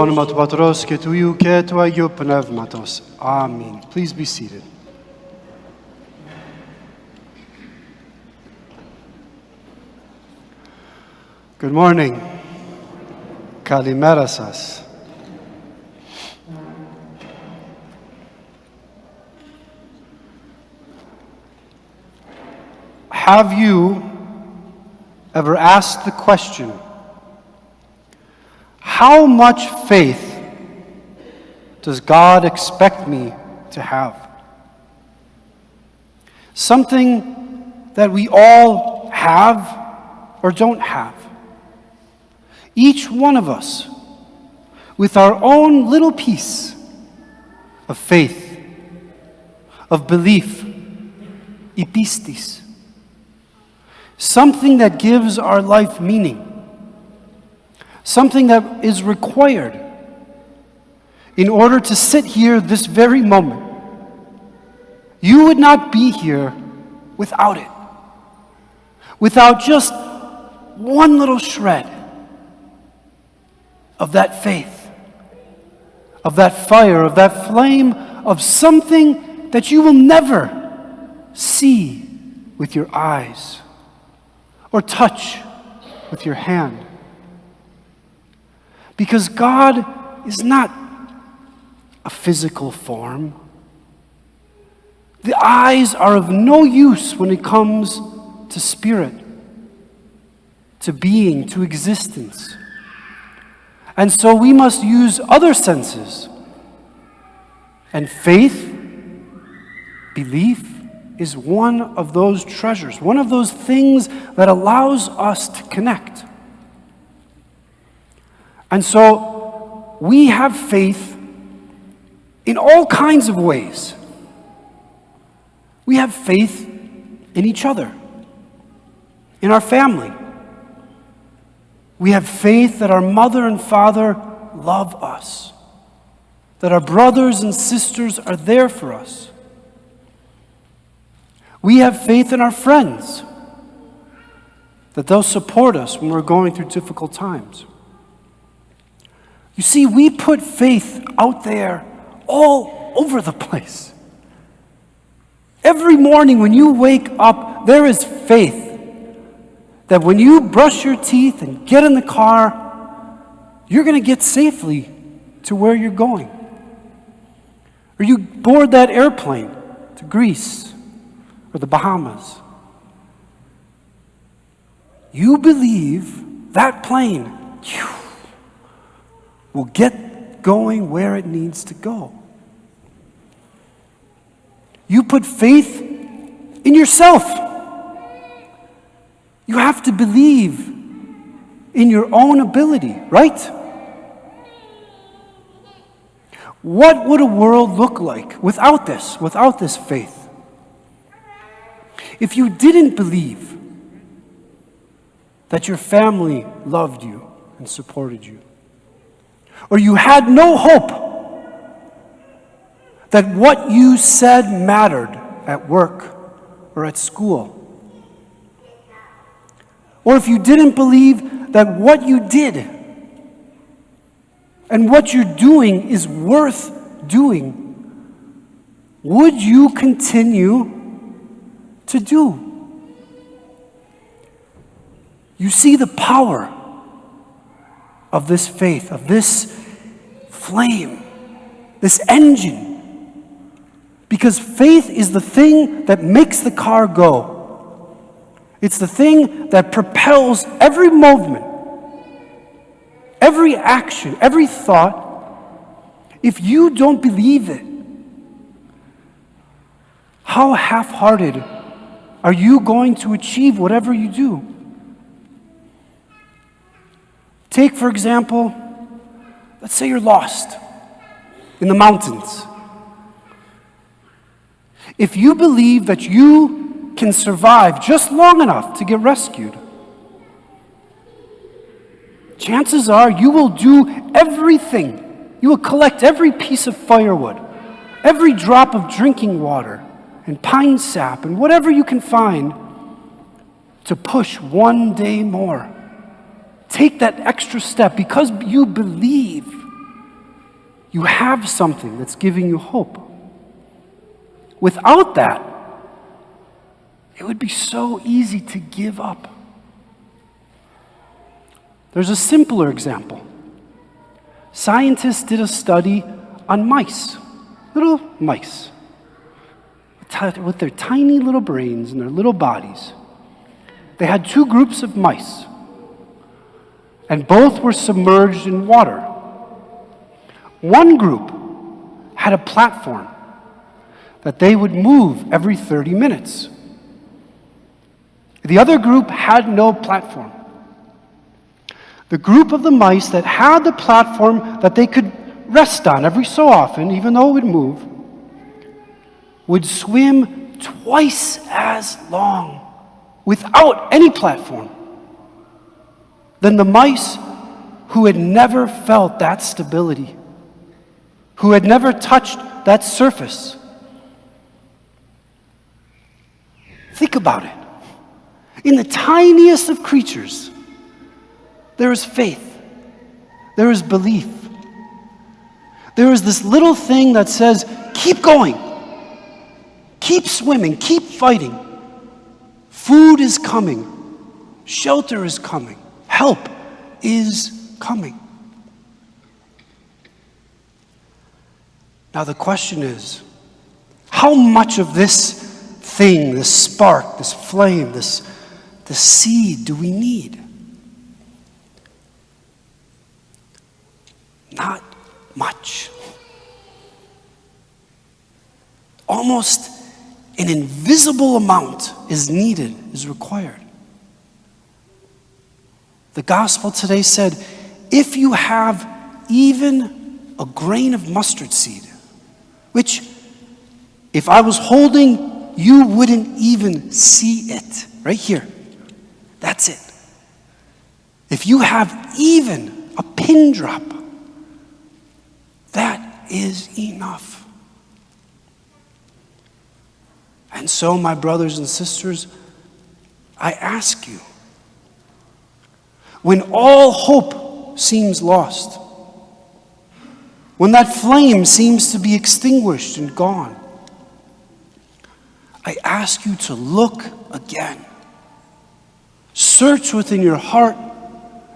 όνομα του Πατρός και του Υιού και του Αγίου Πνεύματος. Amen. Please be seated. Good morning. Kalimera σας. Have you ever asked the question, how much faith does God expect me to have? Something that we all have or don't have. Each one of us with our own little piece of faith, of belief, epistis. Something that gives our life meaning. Something that is required in order to sit here this very moment. You would not be here without it. Without just one little shred of that faith, of that fire, of that flame, of something that you will never see with your eyes or touch with your hand. Because God is not a physical form. The eyes are of no use when it comes to spirit, to being, to existence. And so we must use other senses. And faith, belief, is one of those treasures, one of those things that allows us to connect. And so we have faith in all kinds of ways. We have faith in each other, in our family. We have faith that our mother and father love us, that our brothers and sisters are there for us. We have faith in our friends, that they'll support us when we're going through difficult times. You see, we put faith out there all over the place. Every morning when you wake up, there is faith that when you brush your teeth and get in the car, you're going to get safely to where you're going. Or you board that airplane to Greece or the Bahamas. You believe that plane will get going where it needs to go. You put faith in yourself. You have to believe in your own ability, right? What would a world look like without this faith? If you didn't believe that your family loved you and supported you, or you had no hope that what you said mattered at work or at school, or if you didn't believe that what you did and what you're doing is worth doing, would you continue to do? You see the power of this faith, of this flame, this engine. Because faith is the thing that makes the car go. It's the thing that propels every movement, every action, every thought. If you don't believe it, how half-hearted are you going to achieve whatever you do? Take, for example, let's say you're lost in the mountains. If you believe that you can survive just long enough to get rescued, chances are you will do everything. You will collect every piece of firewood, every drop of drinking water, and pine sap, and whatever you can find to push one day more. Take that extra step because you believe You have something that's giving you hope. Without that, it would be so easy to give up. There's a simpler example. Scientists did a study on mice, little mice, with their tiny little brains and their little bodies. They had two groups of mice, and both were submerged in water. One group had a platform that they would move every 30 minutes. The other group had no platform. The group of the mice that had the platform that they could rest on every so often, even though it would move, would swim twice as long without any platform than the mice who had never felt that stability, who had never touched that surface. Think about it. In the tiniest of creatures, there is faith. There is belief. There is this little thing that says, keep going. Keep swimming. Keep fighting. Food is coming. Shelter is coming. Help is coming. Now the question is, how much of this thing, this spark, this flame, this seed do we need? Not much. Almost an invisible amount is needed, is required. The gospel today said, if you have even a grain of mustard seed, which if I was holding, you wouldn't even see it. Right here. That's it. If you have even a pin drop, that is enough. And so, my brothers and sisters, I ask you, when all hope seems lost, when that flame seems to be extinguished and gone, I ask you to look again. Search within your heart,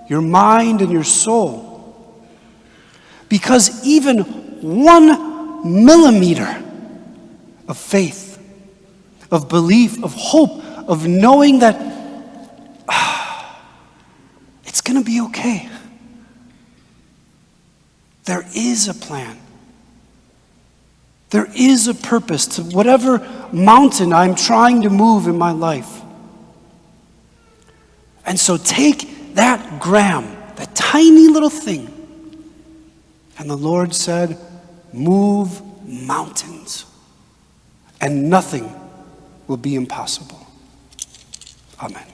your mind, and your soul. Because even 1 millimeter of faith, of belief, of hope, of knowing that it's going to be okay. There is a plan. There is a purpose to whatever mountain I'm trying to move in my life. And so take that gram, that tiny little thing, and the Lord said, move mountains, and nothing will be impossible. Amen.